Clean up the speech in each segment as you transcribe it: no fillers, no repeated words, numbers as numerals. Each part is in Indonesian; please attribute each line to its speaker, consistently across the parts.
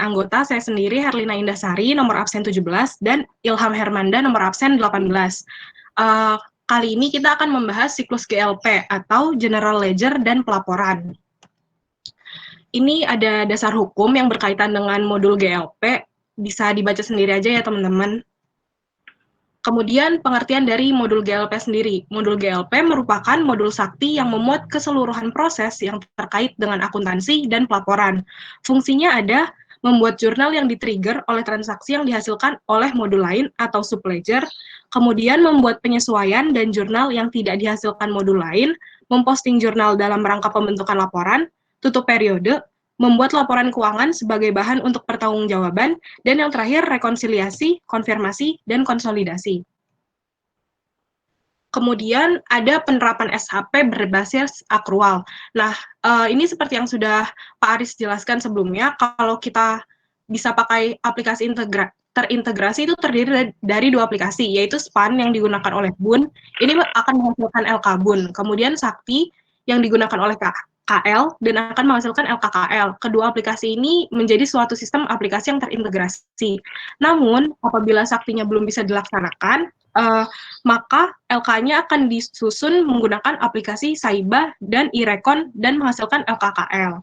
Speaker 1: anggota saya sendiri Herlina Indasari, nomor absen 17, dan Ilham Hermanda, nomor absen 18. Kali ini kita akan membahas siklus GLP atau General Ledger dan Pelaporan. Ini ada dasar hukum yang berkaitan dengan modul GLP, bisa dibaca sendiri aja ya teman-teman. Kemudian pengertian dari modul GLP sendiri. Modul GLP merupakan modul sakti yang memuat keseluruhan proses yang terkait dengan akuntansi dan pelaporan. Fungsinya ada membuat jurnal yang di-trigger oleh transaksi yang dihasilkan oleh modul lain atau subledger, kemudian membuat penyesuaian dan jurnal yang tidak dihasilkan modul lain, memposting jurnal dalam rangka pembentukan laporan, tutup periode, membuat laporan keuangan sebagai bahan untuk pertanggungjawaban, dan yang terakhir rekonsiliasi, konfirmasi, dan konsolidasi. Kemudian ada penerapan SHP berbasis akrual. Nah, ini seperti yang sudah Pak Aris jelaskan sebelumnya, kalau kita bisa pakai aplikasi terintegrasi itu terdiri dari 2 aplikasi, yaitu SPAN yang digunakan oleh BUN, ini akan menghasilkan LK-BUN, kemudian Sakti yang digunakan oleh KL dan akan menghasilkan LKKL. Kedua aplikasi ini menjadi suatu sistem aplikasi yang terintegrasi. Namun, apabila Saktinya belum bisa dilaksanakan, maka LK-nya akan disusun menggunakan aplikasi Saiba dan iRecon dan menghasilkan LKKL.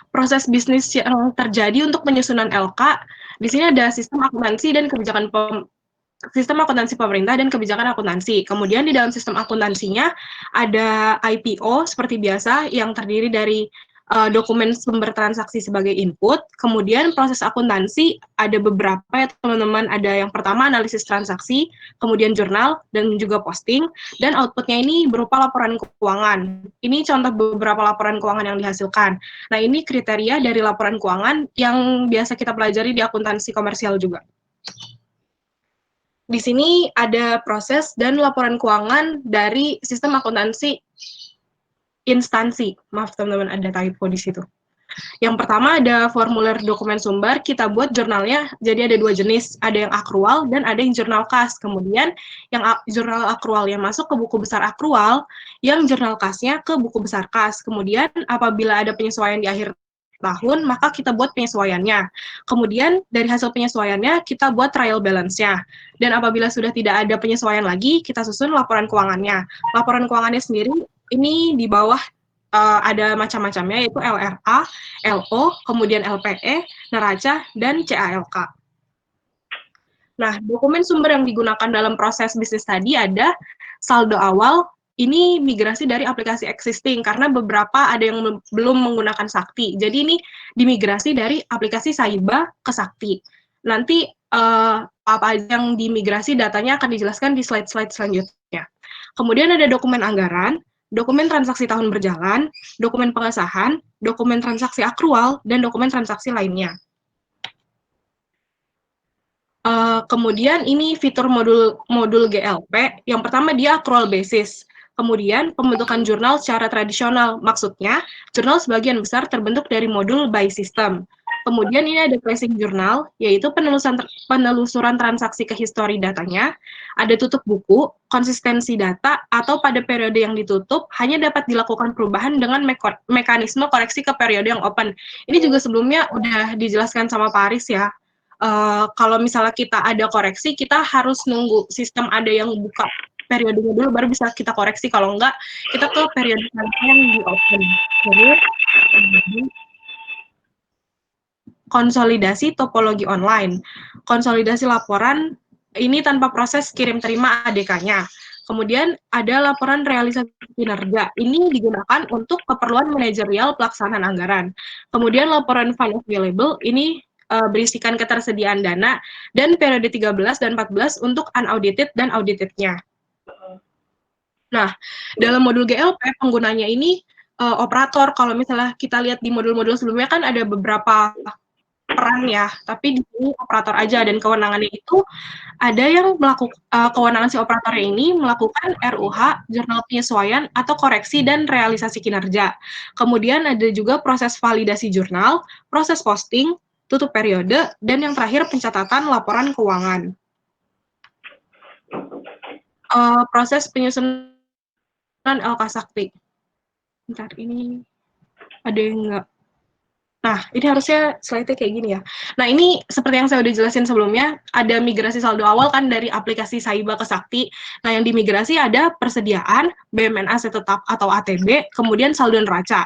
Speaker 1: Proses bisnis yang terjadi untuk penyusunan LK, di sini ada sistem akuntansi dan kebijakan sistem akuntansi pemerintah dan kebijakan akuntansi. Kemudian di dalam sistem akuntansinya ada IPO seperti biasa yang terdiri dari dokumen sumber transaksi sebagai input. Kemudian proses akuntansi ada beberapa ya teman-teman. Ada yang pertama analisis transaksi, kemudian jurnal, dan juga posting. Dan outputnya ini berupa laporan keuangan. Ini contoh beberapa laporan keuangan yang dihasilkan. Nah ini kriteria dari laporan keuangan yang biasa kita pelajari di akuntansi komersial juga. Di sini ada proses dan laporan keuangan dari sistem akuntansi instansi. Maaf teman-teman, ada typo di situ. Yang pertama ada formulir dokumen sumber, kita buat jurnalnya, jadi ada 2 jenis, ada yang akrual dan ada yang jurnal kas. Kemudian yang jurnal akrual yang masuk ke buku besar akrual, yang jurnal kasnya ke buku besar kas. Kemudian apabila ada penyesuaian di akhir tahun, maka kita buat penyesuaiannya. Kemudian dari hasil penyesuaiannya, kita buat trial balance-nya. Dan apabila sudah tidak ada penyesuaian lagi, kita susun laporan keuangannya. Laporan keuangannya sendiri, ini di bawah ada macam-macamnya, yaitu LRA, LO, kemudian LPE, neraca, dan CALK. Nah, dokumen sumber yang digunakan dalam proses bisnis tadi ada saldo awal, ini migrasi dari aplikasi existing, karena beberapa ada yang belum menggunakan Sakti. Jadi ini dimigrasi dari aplikasi Saiba ke Sakti. Nanti apa aja yang dimigrasi datanya akan dijelaskan di slide-slide selanjutnya. Kemudian ada dokumen anggaran, dokumen transaksi tahun berjalan, dokumen pengesahan, dokumen transaksi akrual, dan dokumen transaksi lainnya. Kemudian ini fitur modul GLP. Yang pertama dia accrual basis. Kemudian pembentukan jurnal secara tradisional. Maksudnya, jurnal sebagian besar terbentuk dari modul by system. Kemudian ini ada tracing jurnal, yaitu penelusuran transaksi ke histori datanya. Ada tutup buku, konsistensi data, atau pada periode yang ditutup hanya dapat dilakukan perubahan dengan mekanisme koreksi ke periode yang open. Ini juga sebelumnya udah dijelaskan sama Pak Aris ya. Kalau misalnya kita ada koreksi, kita harus nunggu sistem ada yang buka periodenya dulu, baru bisa kita koreksi. Kalau enggak, kita ke periode yang di open. Terus, konsolidasi topologi online. Konsolidasi laporan ini tanpa proses kirim terima ADK-nya. Kemudian ada laporan realisasi kinerja. Ini digunakan untuk keperluan manajerial pelaksanaan anggaran. Kemudian laporan fund available ini berisikan ketersediaan dana dan periode 13 dan 14 untuk unaudited dan audited-nya. Nah, dalam modul GLP penggunanya ini operator. Kalau misalnya kita lihat di modul-modul sebelumnya kan ada beberapa peran ya, tapi di sini operator aja, dan kewenangannya itu ada yang melakukan kewenangan si operator ini melakukan RUH, jurnal penyesuaian atau koreksi dan realisasi kinerja. Kemudian ada juga proses validasi jurnal, proses posting, tutup periode, dan yang terakhir pencatatan laporan keuangan. Proses penyusunan LK Sakti. Bentar, ini ada yang enggak. Nah, ini harusnya slide-nya kayak gini ya. Nah, ini seperti yang saya udah jelasin sebelumnya, ada migrasi saldo awal kan dari aplikasi Saiba ke Sakti. Nah, yang dimigrasi ada persediaan, BMN Aset Tetap atau ATB, kemudian saldo neraca.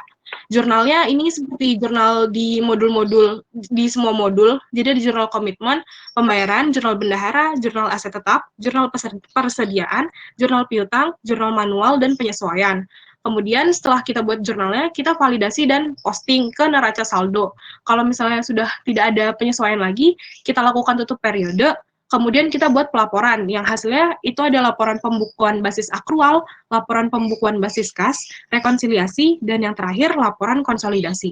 Speaker 1: Jurnalnya ini seperti jurnal di modul-modul, di semua modul. Jadi ada jurnal komitmen, pembayaran, jurnal bendahara, jurnal aset tetap, jurnal persediaan, jurnal piutang, jurnal manual, dan penyesuaian. Kemudian setelah kita buat jurnalnya, kita validasi dan posting ke neraca saldo. Kalau misalnya sudah tidak ada penyesuaian lagi, kita lakukan tutup periode, kemudian kita buat pelaporan, yang hasilnya itu ada laporan pembukuan basis akrual, laporan pembukuan basis kas, rekonsiliasi, dan yang terakhir laporan konsolidasi.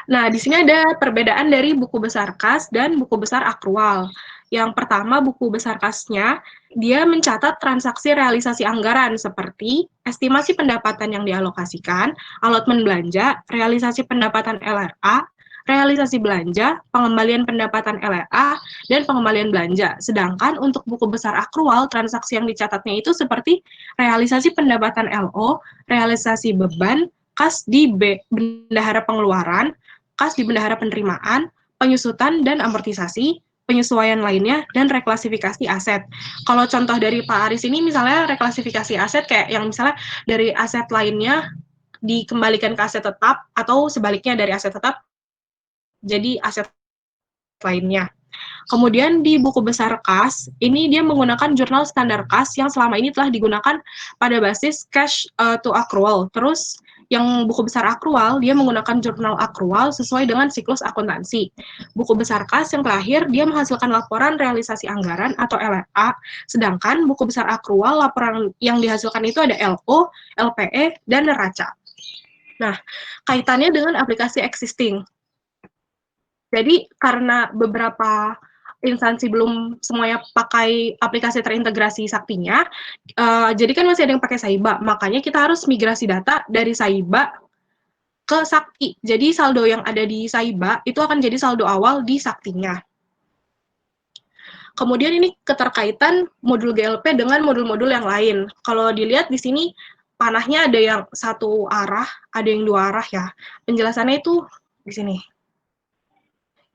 Speaker 1: Nah, di sini ada perbedaan dari buku besar kas dan buku besar akrual. Yang pertama, buku besar kasnya, dia mencatat transaksi realisasi anggaran seperti estimasi pendapatan yang dialokasikan, allotment belanja, realisasi pendapatan LRA, realisasi belanja, pengembalian pendapatan LRA, dan pengembalian belanja. Sedangkan untuk buku besar akrual, transaksi yang dicatatnya itu seperti realisasi pendapatan LO, realisasi beban, kas di bendahara pengeluaran, kas di bendahara penerimaan, penyusutan dan amortisasi, penyesuaian lainnya, dan reklasifikasi aset. Kalau contoh dari Pak Aris ini misalnya reklasifikasi aset kayak yang misalnya dari aset lainnya dikembalikan ke aset tetap atau sebaliknya dari aset tetap jadi aset lainnya. Kemudian di buku besar kas, ini dia menggunakan jurnal standar kas yang selama ini telah digunakan pada basis cash to accrual. Terus yang buku besar akrual, dia menggunakan jurnal akrual sesuai dengan siklus akuntansi. Buku besar kas yang terakhir, dia menghasilkan laporan realisasi anggaran atau LRA, sedangkan buku besar akrual, laporan yang dihasilkan itu ada LO, LPE, dan neraca. Nah, kaitannya dengan aplikasi existing. Jadi karena beberapa instansi belum semuanya pakai aplikasi terintegrasi Saktinya, jadi kan masih ada yang pakai Saiba, makanya kita harus migrasi data dari Saiba ke Sakti. Jadi saldo yang ada di Saiba itu akan jadi saldo awal di Saktinya. Kemudian ini keterkaitan modul GLP dengan modul-modul yang lain. Kalau dilihat di sini panahnya ada yang satu arah, ada yang dua arah ya. Penjelasannya itu di sini.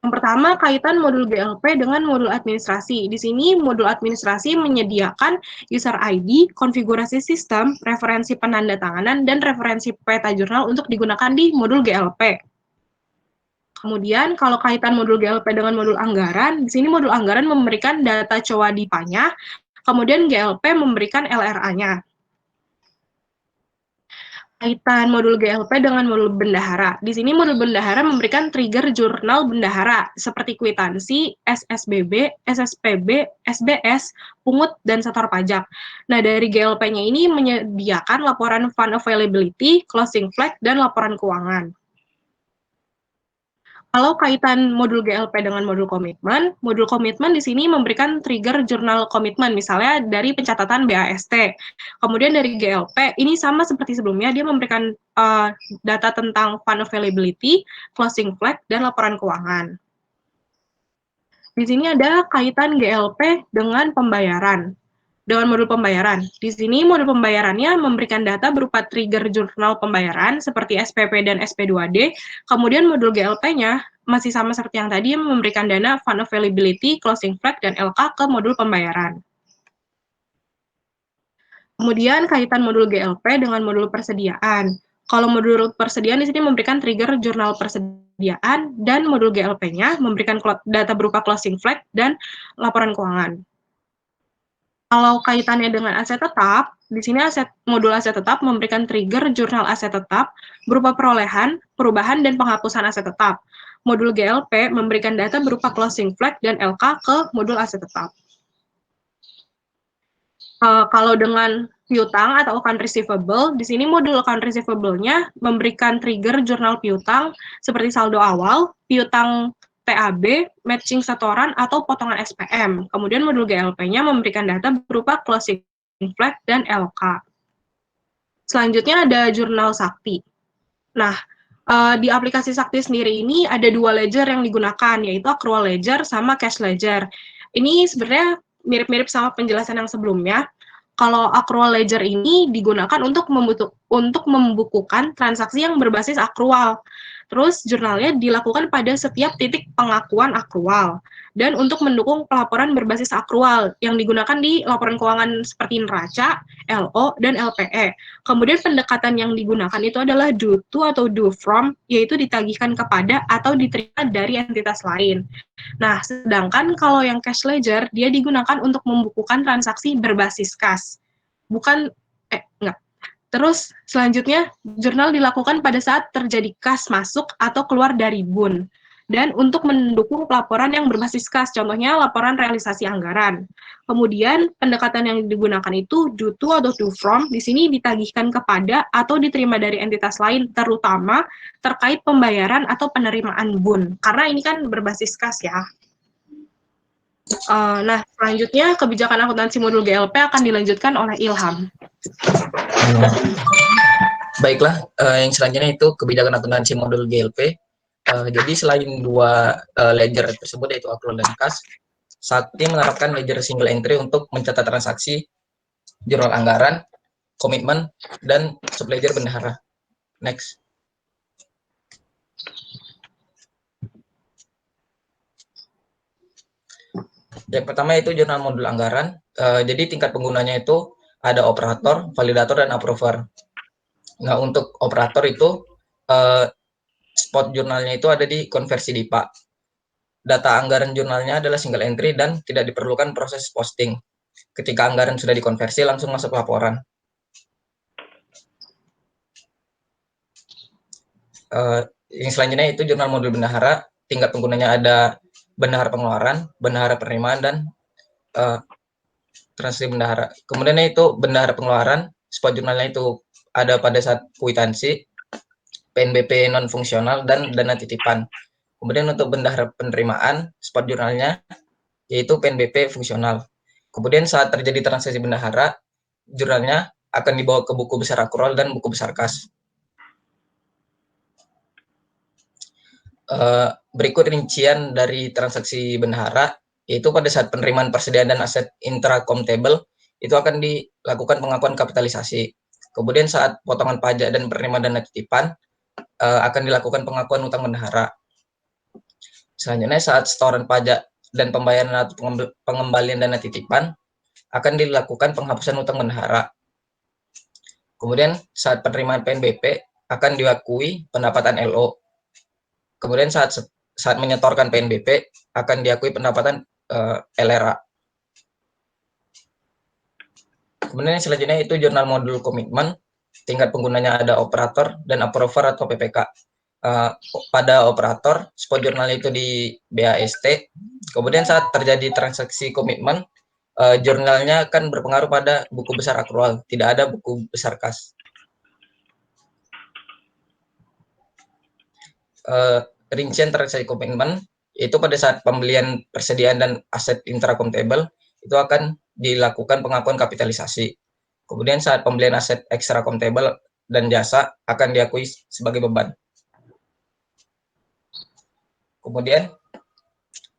Speaker 1: Yang pertama, kaitan modul GLP dengan modul administrasi. Di sini, modul administrasi menyediakan user ID, konfigurasi sistem, referensi penandatanganan, dan referensi peta jurnal untuk digunakan di modul GLP. Kemudian, kalau kaitan modul GLP dengan modul anggaran, di sini modul anggaran memberikan data COA-DIPA-nya, kemudian GLP memberikan LRA-nya. Kaitan modul GLP dengan modul bendahara. Di sini modul bendahara memberikan trigger jurnal bendahara seperti kwitansi, SSBB, SSPB, SBS, pungut, dan setor pajak. Nah, dari GLP-nya ini menyediakan laporan fund availability, closing flag, dan laporan keuangan. Kalau kaitan modul GLP dengan modul komitmen di sini memberikan trigger jurnal komitmen, misalnya dari pencatatan BAST. Kemudian dari GLP, ini sama seperti sebelumnya, dia memberikan data tentang fund availability, closing flag, dan laporan keuangan. Di sini ada kaitan GLP dengan pembayaran. Dengan modul pembayaran. Di sini modul pembayarannya memberikan data berupa trigger jurnal pembayaran seperti SPP dan SP2D. Kemudian modul GLP-nya masih sama seperti yang tadi, memberikan dana fund availability, closing flag, dan LK ke modul pembayaran. Kemudian kaitan modul GLP dengan modul persediaan. Kalau modul persediaan di sini memberikan trigger jurnal persediaan dan modul GLP-nya memberikan data berupa closing flag dan laporan keuangan. Kalau kaitannya dengan aset tetap, di sini modul aset tetap memberikan trigger jurnal aset tetap berupa perolehan, perubahan, dan penghapusan aset tetap. Modul GLP memberikan data berupa closing flag dan LK ke modul aset tetap. Kalau dengan piutang atau account receivable, di sini modul account receivable-nya memberikan trigger jurnal piutang seperti saldo awal, piutang TAB, matching setoran, atau potongan SPM. Kemudian modul GLP-nya memberikan data berupa closing flag dan LK. Selanjutnya ada jurnal Sakti. Nah, di aplikasi Sakti sendiri ini ada dua ledger yang digunakan, yaitu accrual ledger sama cash ledger. Ini sebenarnya mirip-mirip sama penjelasan yang sebelumnya. Kalau accrual ledger ini digunakan untuk membukukan transaksi yang berbasis accrual. Terus jurnalnya dilakukan pada setiap titik pengakuan accrual. Dan untuk mendukung pelaporan berbasis accrual yang digunakan di laporan keuangan seperti neraca, LO, dan LPE. Kemudian pendekatan yang digunakan itu adalah do to atau do from, yaitu ditagihkan kepada atau diterima dari entitas lain. Nah, sedangkan kalau yang cash ledger, dia digunakan untuk membukukan transaksi berbasis kas. Bukan, enggak. Terus selanjutnya, jurnal dilakukan pada saat terjadi kas masuk atau keluar dari BUN. Dan untuk mendukung pelaporan yang berbasis kas, contohnya laporan realisasi anggaran. Kemudian pendekatan yang digunakan itu do to atau do from, di sini ditagihkan kepada atau diterima dari entitas lain, terutama terkait pembayaran atau penerimaan BUN. Karena ini kan berbasis kas ya. Nah, selanjutnya kebijakan akuntansi modul GLP akan dilanjutkan oleh Ilham.
Speaker 2: Baiklah, yang selanjutnya itu kebijakan akuntansi modul GLP. Jadi selain dua ledger tersebut yaitu accrual dan kas, Sakti menerapkan ledger single entry untuk mencatat transaksi, jurnal anggaran, komitmen, dan subledger bendahara. Next. Yang pertama itu jurnal modul anggaran. Jadi tingkat penggunanya itu ada operator, validator, dan approver. Nah, untuk operator itu spot jurnalnya itu ada di konversi DIPA. Data anggaran jurnalnya adalah single entry dan tidak diperlukan proses posting. Ketika anggaran sudah dikonversi, langsung masuk laporan. Yang selanjutnya itu jurnal modul bendahara. Tingkat penggunanya ada bendahara pengeluaran, bendahara penerimaan, dan transaksi bendahara. Kemudian itu bendahara pengeluaran, spot jurnalnya itu ada pada saat kwitansi, PNBP non fungsional, dan dana titipan. Kemudian untuk bendahara penerimaan, spot jurnalnya yaitu PNBP fungsional. Kemudian saat terjadi transaksi bendahara, jurnalnya akan dibawa ke buku besar accrual dan buku besar kas. Berikut rincian dari transaksi bendahara, yaitu pada saat penerimaan persediaan dan aset intracomptable, itu akan dilakukan pengakuan kapitalisasi. Kemudian saat potongan pajak dan penerimaan dana titipan, akan dilakukan pengakuan utang bendahara. Selanjutnya saat setoran pajak dan pembayaran atau pengembalian dana titipan, akan dilakukan penghapusan utang bendahara. Kemudian saat penerimaan PNBP, akan diakui pendapatan LO. Kemudian saat menyetorkan PNBP, akan diakui pendapatan LRA. Kemudian selanjutnya itu jurnal modul komitmen. Tingkat penggunanya ada operator dan approver atau PPK. Pada operator, spot jurnal itu di BAST. Kemudian saat terjadi transaksi komitmen, jurnalnya akan berpengaruh pada buku besar accrual, tidak ada buku besar kas. Rincian transaksi komitmen itu pada saat pembelian persediaan dan aset intracomptable itu akan dilakukan pengakuan kapitalisasi. Kemudian saat pembelian aset extracomptable dan jasa akan diakui sebagai beban. Kemudian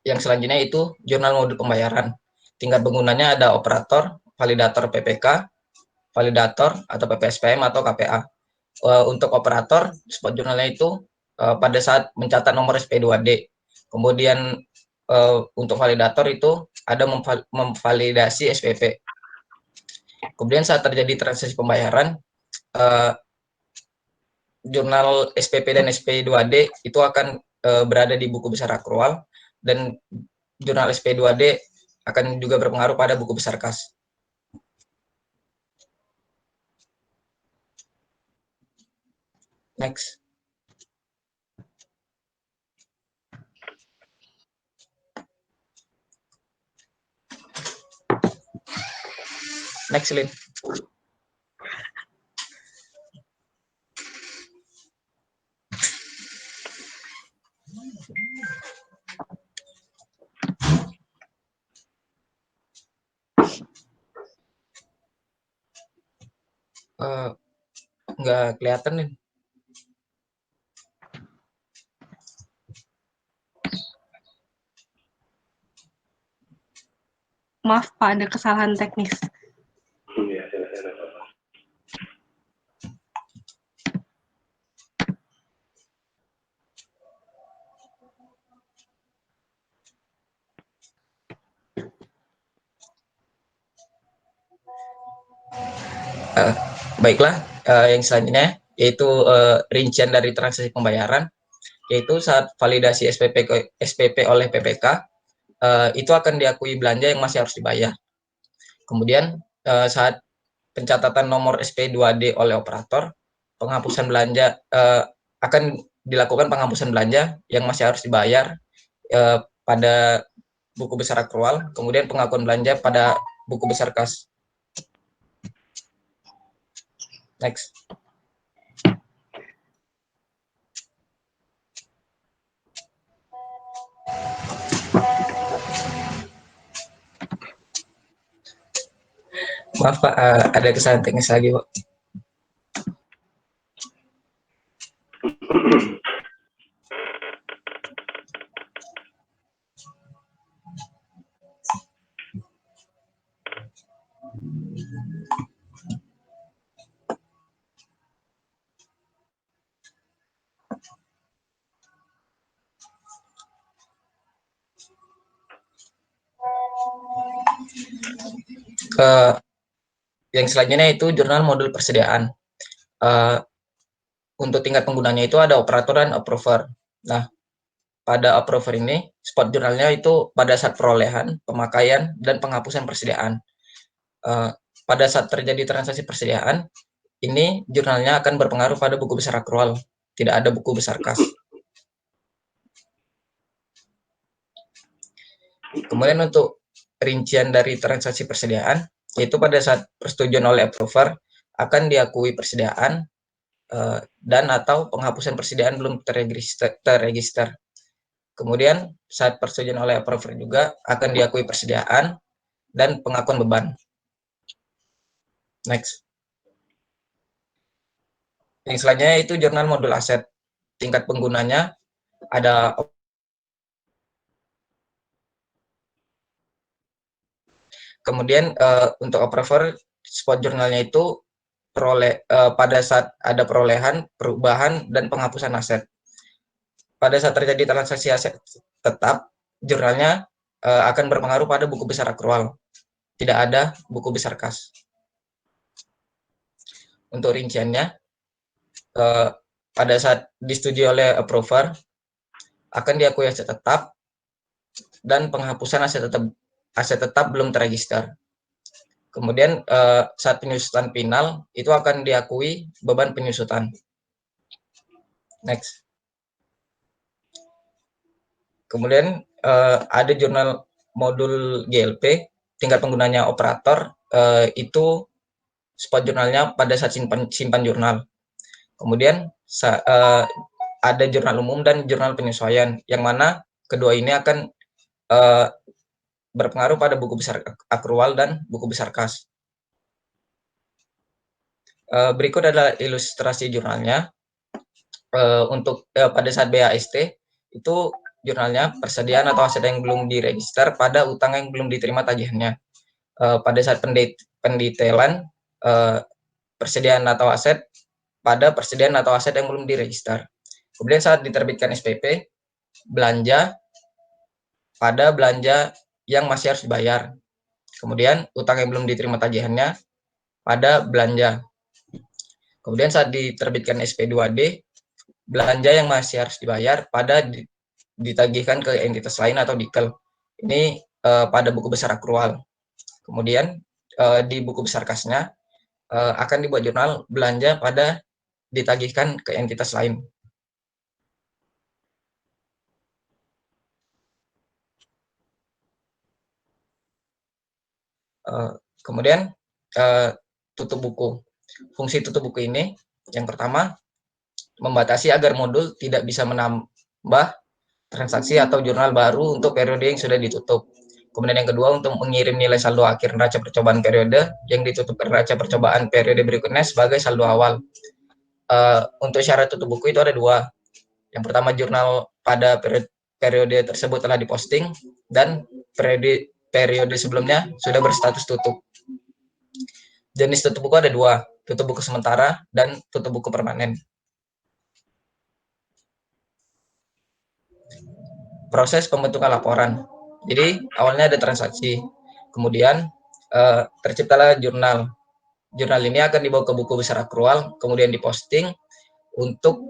Speaker 2: yang selanjutnya itu jurnal modul pembayaran. Tingkat penggunanya ada operator, validator PPK, validator atau PPSPM atau KPA. Untuk operator, spot jurnalnya itu pada saat mencatat nomor SP2D. Kemudian untuk validator itu ada memvalidasi SPP. Kemudian saat terjadi transaksi pembayaran, jurnal SPP dan SP2D itu akan berada di buku besar accrual, dan jurnal SP2D akan juga berpengaruh pada buku besar kas. Next. Next, Lin. Nggak kelihatan nih.
Speaker 1: Maaf Pak, ada kesalahan teknis.
Speaker 2: Baiklah, yang selanjutnya yaitu rincian dari transaksi pembayaran, yaitu saat validasi SPP oleh PPK, itu akan diakui belanja yang masih harus dibayar. Kemudian saat pencatatan nomor SP2D oleh operator, penghapusan belanja akan dilakukan penghapusan belanja yang masih harus dibayar pada buku besar akrual, kemudian pengakuan belanja pada buku besar kas. Next. Maaf Pak, ada kesalahan teknis lagi Pak. Yang selanjutnya itu jurnal modul persediaan. Untuk tingkat penggunanya itu ada operator dan approver. Nah, pada approver ini, spot jurnalnya itu pada saat perolehan, pemakaian, dan penghapusan persediaan. Pada saat terjadi transaksi persediaan, ini jurnalnya akan berpengaruh pada buku besar akrual, tidak ada buku besar kas. Kemudian untuk rincian dari transaksi persediaan, yaitu pada saat persetujuan oleh approver, akan diakui persediaan dan atau penghapusan persediaan belum terregister. Kemudian saat persetujuan oleh approver juga akan diakui persediaan dan pengakuan beban. Next. Yang selanjutnya itu jurnal modul aset. Tingkat penggunanya ada kemudian untuk approver spot jurnalnya itu pada saat ada perolehan, perubahan, dan penghapusan aset. Pada saat terjadi transaksi aset tetap, jurnalnya akan berpengaruh pada buku besar akrual. Tidak ada buku besar kas. Untuk rinciannya, pada saat disetujui oleh approver, akan diakui aset tetap, dan penghapusan aset tetap belum terregister. Kemudian saat penyusutan final, itu akan diakui beban penyusutan. Next. Kemudian ada jurnal modul GLP, tingkat penggunanya operator, itu spot jurnalnya pada saat simpan jurnal. Kemudian ada jurnal umum dan jurnal penyesuaian, yang mana kedua ini akan berpengaruh pada buku besar akrual dan buku besar kas. Berikut adalah ilustrasi jurnalnya. Untuk pada saat BAST, itu jurnalnya persediaan atau aset yang belum diregister pada utang yang belum diterima tagihannya. Pada saat pendetailan, persediaan atau aset pada persediaan atau aset yang belum diregister. Kemudian saat diterbitkan SPP, belanja pada belanja yang masih harus dibayar. Kemudian utang yang belum diterima tagihannya pada belanja. Kemudian saat diterbitkan SP2D, belanja yang masih harus dibayar pada ditagihkan ke entitas lain atau dikel. Ini pada buku besar akrual. Kemudian di buku besar kasnya akan dibuat jurnal belanja pada ditagihkan ke entitas lain. Kemudian tutup buku. Fungsi tutup buku ini yang pertama membatasi agar modul tidak bisa menambah transaksi atau jurnal baru untuk periode yang sudah ditutup. Kemudian yang kedua untuk mengirim nilai saldo akhir neraca percobaan periode yang ditutup ke neraca percobaan periode berikutnya sebagai saldo awal. Untuk syarat tutup buku itu ada dua. Yang pertama jurnal pada periode tersebut telah diposting dan periode sebelumnya sudah berstatus tutup. Jenis tutup buku ada dua, tutup buku sementara dan tutup buku permanen. Proses pembentukan laporan. Jadi awalnya ada transaksi, kemudian terciptalah jurnal. Jurnal ini akan dibawa ke buku besar akrual, kemudian diposting untuk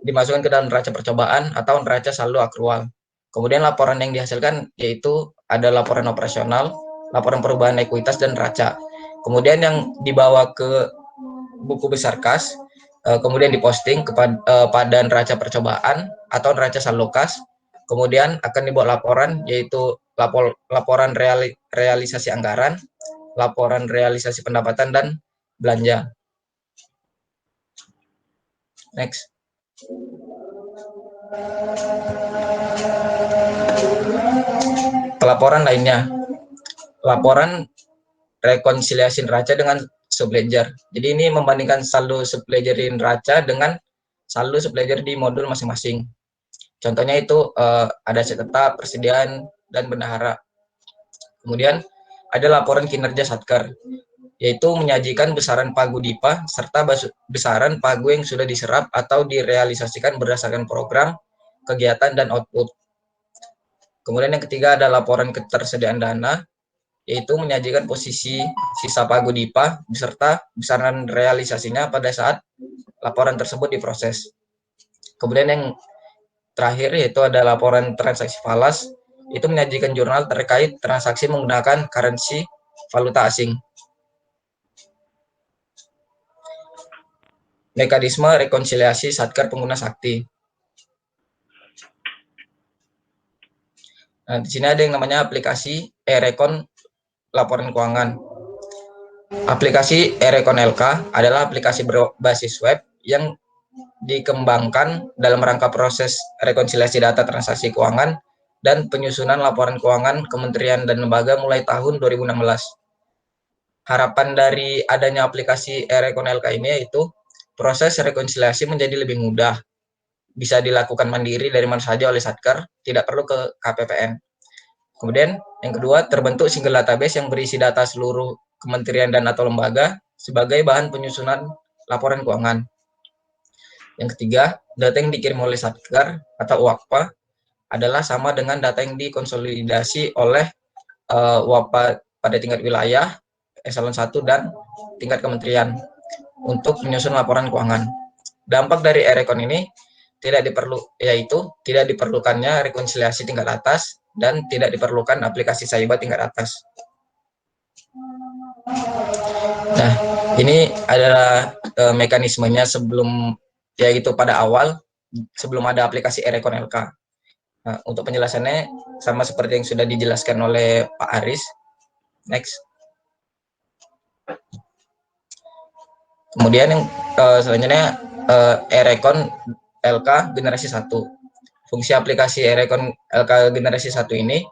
Speaker 2: dimasukkan ke dalam neraca percobaan atau neraca saldo akrual. Kemudian laporan yang dihasilkan yaitu ada laporan operasional, laporan perubahan ekuitas, dan neraca. Kemudian yang dibawa ke buku besar kas, kemudian diposting pada neraca percobaan atau neraca saldo kas. Kemudian akan dibuat laporan yaitu laporan realisasi anggaran, laporan realisasi pendapatan, dan belanja. Next. Pelaporan lainnya, laporan rekonsiliasi neraca dengan subledger. Jadi ini membandingkan saldo subledger di neraca dengan saldo subledger di modul masing-masing. Contohnya itu ada aset tetap, persediaan, dan bendahara. Kemudian ada laporan kinerja Satker, yaitu menyajikan besaran pagu DIPA serta besaran pagu yang sudah diserap atau direalisasikan berdasarkan program, kegiatan, dan output. Kemudian yang ketiga ada laporan ketersediaan dana, yaitu menyajikan posisi sisa pagu DIPA beserta besaran realisasinya pada saat laporan tersebut diproses. Kemudian yang terakhir yaitu ada laporan transaksi falas, itu menyajikan jurnal terkait transaksi menggunakan currency valuta asing. Mekanisme rekonsiliasi Satker pengguna sakti. Nah, di sini ada yang namanya aplikasi e-rekon laporan keuangan. Aplikasi e-rekon LK adalah aplikasi berbasis web yang dikembangkan dalam rangka proses rekonsiliasi data transaksi keuangan dan penyusunan laporan keuangan kementerian dan lembaga mulai tahun 2016. Harapan dari adanya aplikasi e-rekon LK ini yaitu proses rekonsiliasi menjadi lebih mudah, bisa dilakukan mandiri dari mana saja oleh Satker, tidak perlu ke KPPN. Kemudian yang kedua, terbentuk single database yang berisi data seluruh kementerian dan atau lembaga sebagai bahan penyusunan laporan keuangan. Yang ketiga, data yang dikirim oleh Satker atau UAKPA adalah sama dengan data yang dikonsolidasi oleh UAKPA pada tingkat wilayah, eselon 1, dan tingkat kementerian untuk menyusun laporan keuangan. Dampak dari e-rekon ini yaitu tidak diperlukannya rekonsiliasi tingkat atas dan tidak diperlukan aplikasi Saiba tingkat atas. Nah, ini adalah mekanismenya sebelum, yaitu pada awal sebelum ada aplikasi e-rekon LK. Nah, untuk penjelasannya sama seperti yang sudah dijelaskan oleh Pak Aris. Next. Kemudian yang selanjutnya e-rekon LK generasi 1. Fungsi aplikasi e-rekon LK generasi 1 ini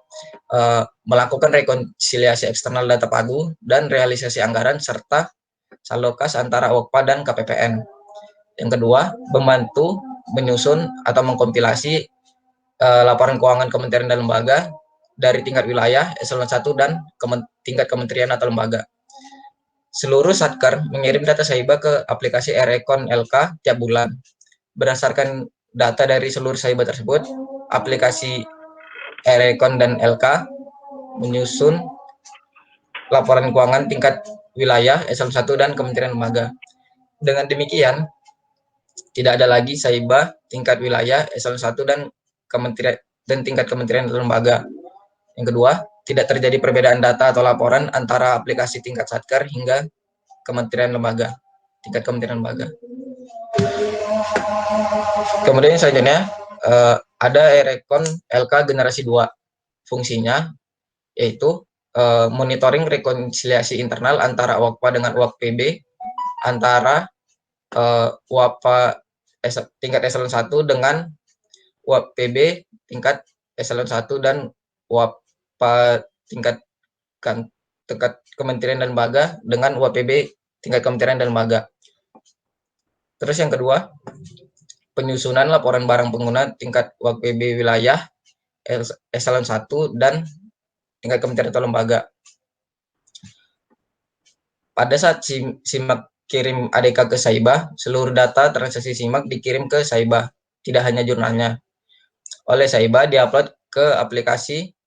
Speaker 2: melakukan rekonsiliasi eksternal data pagu dan realisasi anggaran serta saldo kas antara UAKPA dan KPPN. Yang kedua, membantu menyusun atau mengkompilasi laporan keuangan kementerian dan lembaga dari tingkat wilayah, eselon 1, dan tingkat kementerian atau lembaga. Seluruh Satker mengirim data Saiba ke aplikasi e-rekon LK tiap bulan. Berdasarkan data dari seluruh Saiba tersebut, aplikasi e-rekon dan LK menyusun laporan keuangan tingkat wilayah, eselon 1, dan kementerian lembaga. Dengan demikian, tidak ada lagi Saiba tingkat wilayah, eselon 1, dan tingkat kementerian dan lembaga. Yang kedua, tidak terjadi perbedaan data atau laporan antara aplikasi tingkat Satker hingga kementerian lembaga, tingkat kementerian lembaga. Kemudian selanjutnya ada e-rekon LK generasi 2. Fungsinya yaitu monitoring rekonsiliasi internal antara UAKPA dengan UAKPB, antara UAKPA tingkat eselon 1 dengan UAKPB tingkat eselon 1 dan UAKPA tingkat kementerian dan lembaga dengan UAPB tingkat kementerian dan lembaga. Terus yang kedua, penyusunan laporan barang pengguna tingkat UAPB wilayah, eselon 1, dan tingkat kementerian atau lembaga. Pada saat SIMAK kirim ADK ke Saiba, seluruh data transaksi SIMAK dikirim ke Saiba, tidak hanya jurnalnya. Oleh Saiba diupload ke aplikasi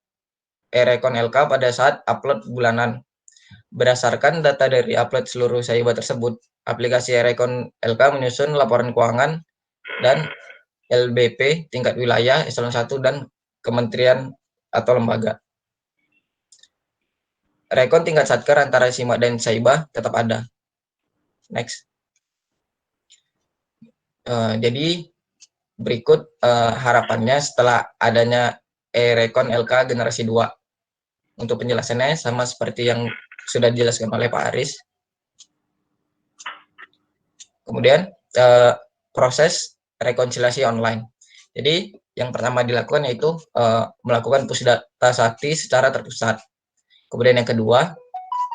Speaker 2: e-rekon LK pada saat upload bulanan. Berdasarkan data dari upload seluruh Saiba tersebut, aplikasi Erekon LK menyusun laporan keuangan dan LBP tingkat wilayah, eselon 1, dan kementerian atau lembaga. Rekon tingkat satker antara SIMA dan Saiba tetap ada. Next. Jadi berikut harapannya setelah adanya Erekon LK generasi 2. Untuk penjelasannya sama seperti yang sudah dijelaskan oleh Pak Aris. Kemudian proses rekonsiliasi online. Jadi yang pertama dilakukan yaitu melakukan pusdata sakti secara terpusat. Kemudian yang kedua,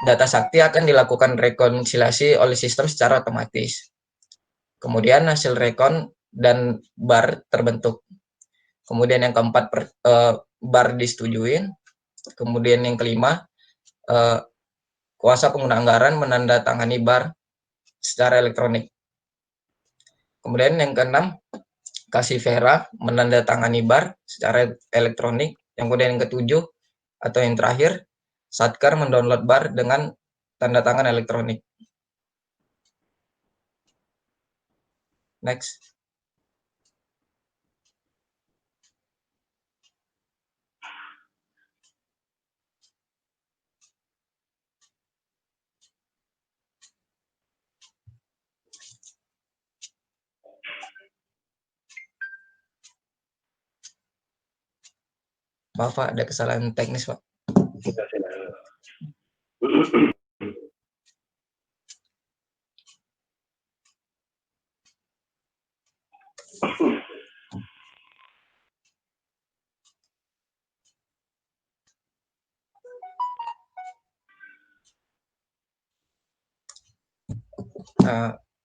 Speaker 2: data sakti akan dilakukan rekonsiliasi oleh sistem secara otomatis. Kemudian hasil rekon dan bar terbentuk. Kemudian yang keempat, bar disetujuin. Kemudian yang kelima, kuasa pengguna anggaran menandatangani bar secara elektronik. Kemudian yang keenam, Kasivera menandatangani bar secara elektronik. Yang kemudian yang ketujuh atau yang terakhir, Satker mendownload bar dengan tanda tangan elektronik. Next. Maaf Pak, ada kesalahan teknis Pak.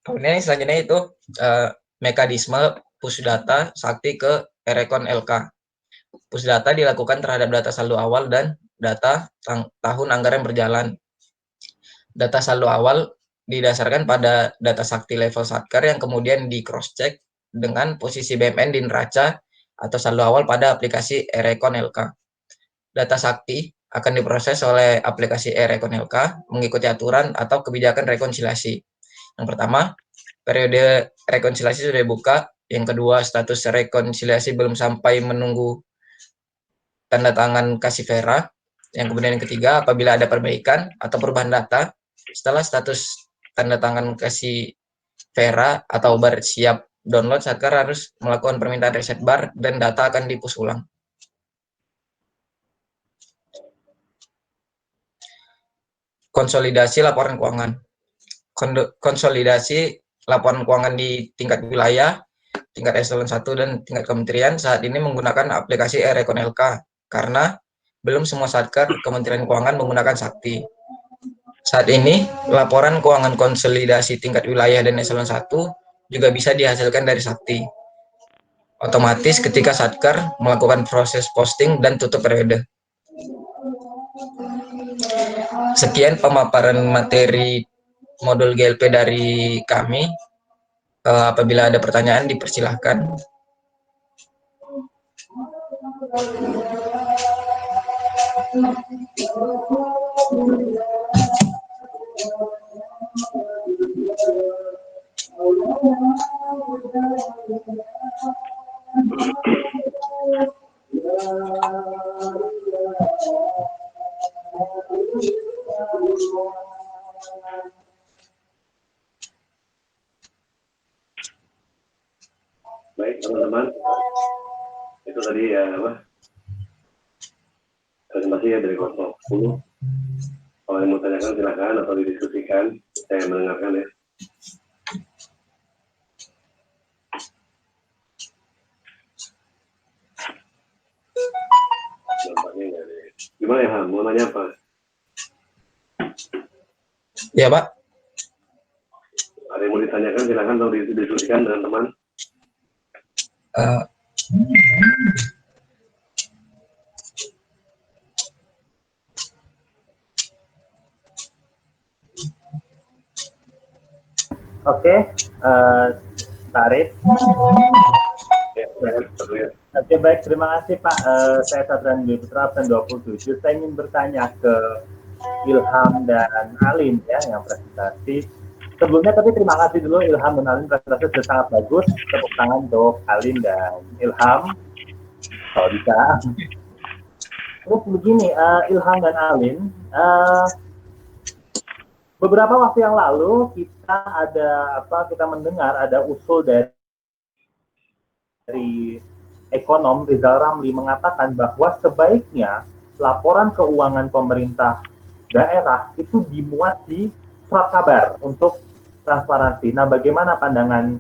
Speaker 2: Kemudian selanjutnya itu mekanisme pusdata sakti ke Erekon LK. Pusdata dilakukan terhadap data saldo awal dan data tahun anggaran berjalan. Data saldo awal didasarkan pada data sakti level satker yang kemudian di cross check dengan posisi BMN di neraca atau saldo awal pada aplikasi Erekon LK. Data sakti akan diproses oleh aplikasi Erekon LK mengikuti aturan atau kebijakan rekonsiliasi. Yang pertama, periode rekonsiliasi sudah dibuka. Yang kedua, status rekonsiliasi belum sampai menunggu tanda tangan Kasivera. Yang kemudian yang ketiga, apabila ada perbaikan atau perubahan data, setelah status tanda tangan Kasivera atau bar siap download, Satker harus melakukan permintaan reset bar dan data akan di-push ulang. Konsolidasi laporan keuangan. Konsolidasi laporan keuangan di tingkat wilayah, tingkat eselon 1 dan tingkat kementerian saat ini menggunakan aplikasi Erekon LK karena belum semua satker Kementerian Keuangan menggunakan Sakti. Saat ini laporan keuangan konsolidasi tingkat wilayah dan eselon 1 juga bisa dihasilkan dari Sakti. Otomatis ketika satker melakukan proses posting dan tutup periode. Sekian pemaparan materi modul GLP dari kami. Apabila ada pertanyaan dipersilahkan.
Speaker 3: Baik teman-teman, itu tadi ya presentasi ya dari kelompok 10. Kalau yang mau tanyakan silakan atau didiskusikan, saya mendengarkan ya. Gimana ya, mau nanya apa?
Speaker 2: Ya Pak.
Speaker 3: Ada yang mau ditanyakan silakan atau didiskusikan dengan teman.
Speaker 4: Oke, Tarif. Oke, baik, terima kasih Pak. Saya Sadran Putra, absen 27. Saya ingin bertanya ke Ilham dan Alim ya yang presentasi. Sebelumnya tapi terima kasih dulu Ilham dan Alim, presentasi sudah sangat bagus. Tepuk tangan untuk Alim dan Ilham. Kalau bisa. Terus begini, Ilham dan Alim, beberapa waktu yang lalu kita mendengar ada usul dari ekonom Rizal Ramli mengatakan bahwa sebaiknya laporan keuangan pemerintah daerah itu dimuat di surat kabar untuk transparansi. Nah, bagaimana pandangan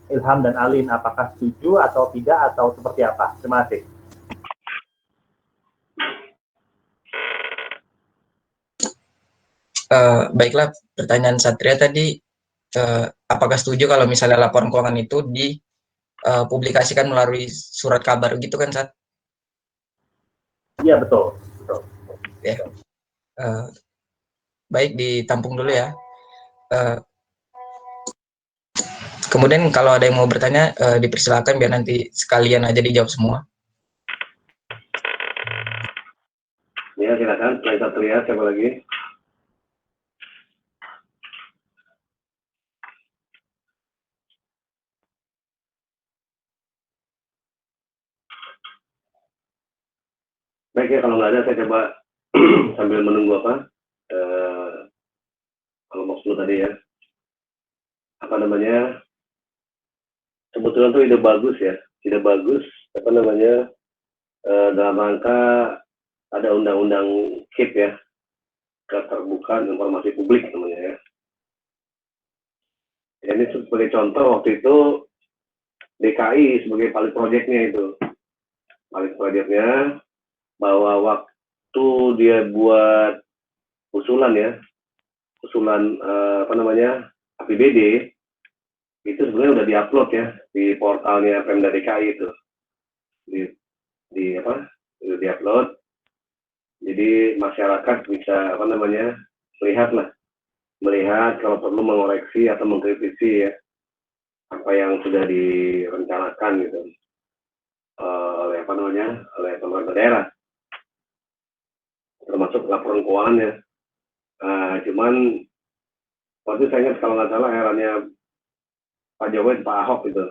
Speaker 4: Ilham dan Alin? Apakah setuju atau tidak atau seperti apa? Terima kasih.
Speaker 2: Baiklah, pertanyaan Satria tadi, apakah setuju kalau misalnya laporan keuangan itu dipublikasikan melalui surat kabar gitu kan, Sat?
Speaker 4: Iya, betul.
Speaker 2: Ya. Baik, ditampung dulu ya. Kemudian kalau ada yang mau bertanya, dipersilakan biar nanti sekalian aja dijawab semua.
Speaker 3: Ya, silakan. Selain Satria, siapa lagi? Baik ya, kalau nggak ada, saya coba sambil menunggu kalau mau tadi ya. Apa namanya? Sebetulnya itu ide bagus ya. Ide bagus, dalam rangka ada undang-undang KIP ya, keterbukaan informasi publik namanya ya. Ini sebagai contoh waktu itu DKI sebagai pilot projectnya itu. Pilot projectnya bahwa waktu dia buat usulan APBD itu sebenarnya udah diupload ya di portalnya Pemda DKI itu. Udah diupload. Jadi masyarakat bisa melihat kalau perlu mengoreksi atau mengkritisi ya apa yang sudah direncanakan gitu oleh pemerintah daerah, termasuk laporan keuangannya. Cuman waktu saya ingat kalau nggak salah eranya Pak Jokowi, Pak Ahok gitu.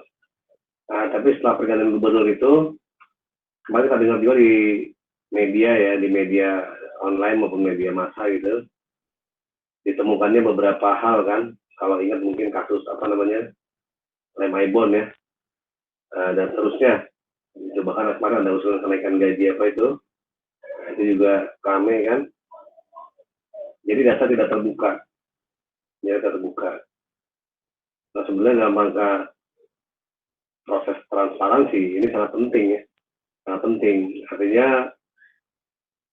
Speaker 3: Tapi setelah pergantian gubernur itu, kemarin kita dengar juga di media online maupun media massa gitu, ditemukannya beberapa hal kan. Kalau ingat mungkin kasus lem Aibon ya, dan seterusnya. Coba kan kemarin ada usulan kenaikan gaji itu juga rame kan. Jadi data tidak terbuka. Nah sebenarnya dalam rangka proses transparansi ini sangat penting ya, sangat penting. Artinya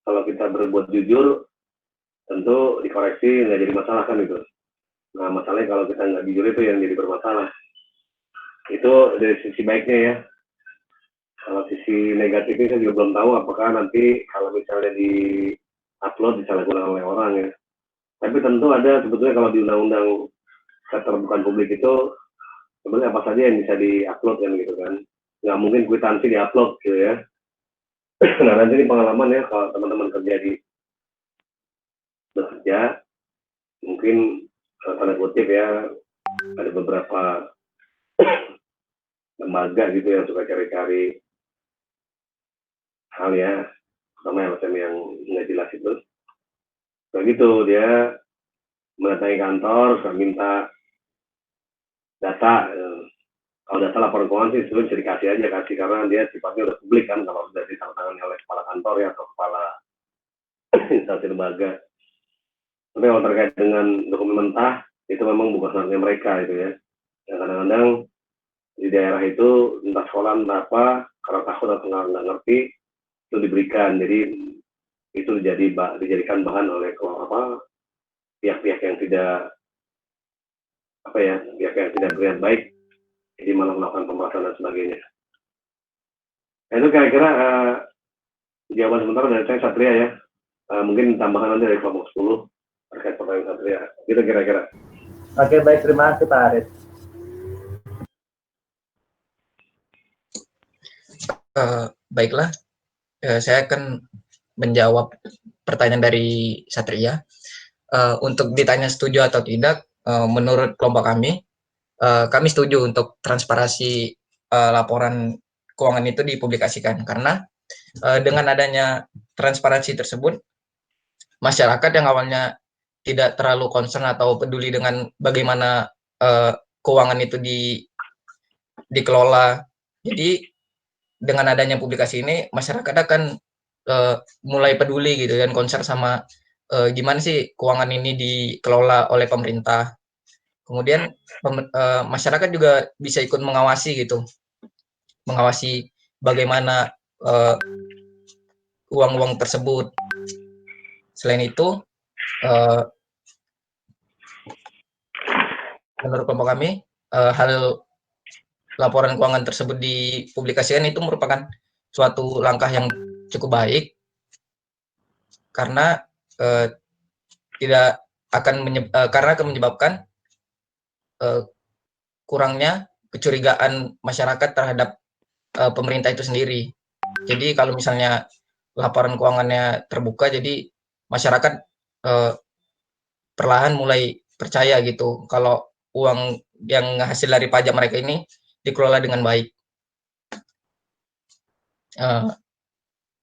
Speaker 3: kalau kita berbuat jujur, tentu dikoreksi nggak jadi masalah kan itu. Nah masalahnya kalau kita nggak jujur itu yang jadi bermasalah. Itu dari sisi baiknya ya. Kalau sisi negatifnya saya juga belum tahu apakah nanti kalau misalnya di-upload disalahgunakan oleh orang ya. Tapi tentu ada sebetulnya kalau di undang-undang keterbukaan publik itu sebenarnya apa saja yang bisa di-upload kan gitu kan. Nggak mungkin kwitansi di-upload gitu ya. Nah nanti ini pengalaman ya kalau teman-teman bekerja mungkin tanda kutip ya ada beberapa lembaga gitu yang suka cari-cari hal ya, terutama yang nggak jelas itu. Begitu dia mendatangi kantor, saya minta data. Kalau data laporan keuangan sih sebenarnya bisa dikasih karena dia sifatnya udah publik kan kalau sudah ditandatangani oleh kepala kantor ya atau kepala instansi lembaga. Tapi kalau terkait dengan dokumen mentah itu memang bukan haknya mereka itu ya. Yang kadang-kadang di daerah itu entah sekolah entah apa karena takut atau nggak ngerti itu diberikan. Jadi itu dijadikan bahan oleh pihak-pihak yang tidak terlihat baik, jadi malah melakukan pemerasan dan sebagainya. Nah, itu kira-kira jawaban sementara dari saya Satria ya. Mungkin tambahan nanti dari kelompok 10 terkait pertanyaan Satria. Gitu kira-kira.
Speaker 4: Oke, baik, terima kasih Pak Aris.
Speaker 2: Baiklah, saya akan menjawab pertanyaan dari Satria. Untuk ditanya setuju atau tidak, menurut kelompok kami setuju untuk transparansi laporan keuangan itu dipublikasikan, karena dengan adanya transparansi tersebut, masyarakat yang awalnya tidak terlalu concern atau peduli dengan bagaimana keuangan itu dikelola. Jadi dengan adanya publikasi ini, masyarakat akan mulai peduli gitu dan concern sama gimana sih keuangan ini dikelola oleh pemerintah. Kemudian masyarakat juga bisa ikut mengawasi gitu, mengawasi bagaimana uang-uang tersebut. Selain itu, menurut kelompok kami, hal laporan keuangan tersebut dipublikasikan itu merupakan suatu langkah yang cukup baik, karena tidak akan karena akan menyebabkan kurangnya kecurigaan masyarakat terhadap pemerintah itu sendiri. Jadi kalau misalnya laporan keuangannya terbuka, jadi masyarakat perlahan mulai percaya gitu kalau uang yang hasil dari pajak mereka ini dikelola dengan baik.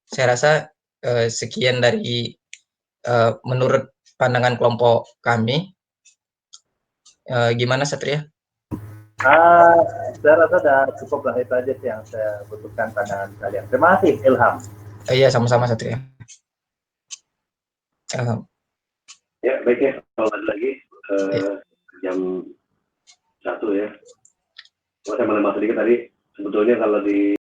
Speaker 2: Saya rasa sekian dari menurut pandangan kelompok kami. Gimana Satria?
Speaker 4: Saya rasa sudah cukup lah, itu aja sih yang saya butuhkan pandangan kalian. Terima kasih Ilham.
Speaker 2: Iya, sama-sama Satria.
Speaker 3: Ya, baik ya. Kalau ada lagi jam 1 ya. Saya menambah sedikit tadi, sebetulnya kalau di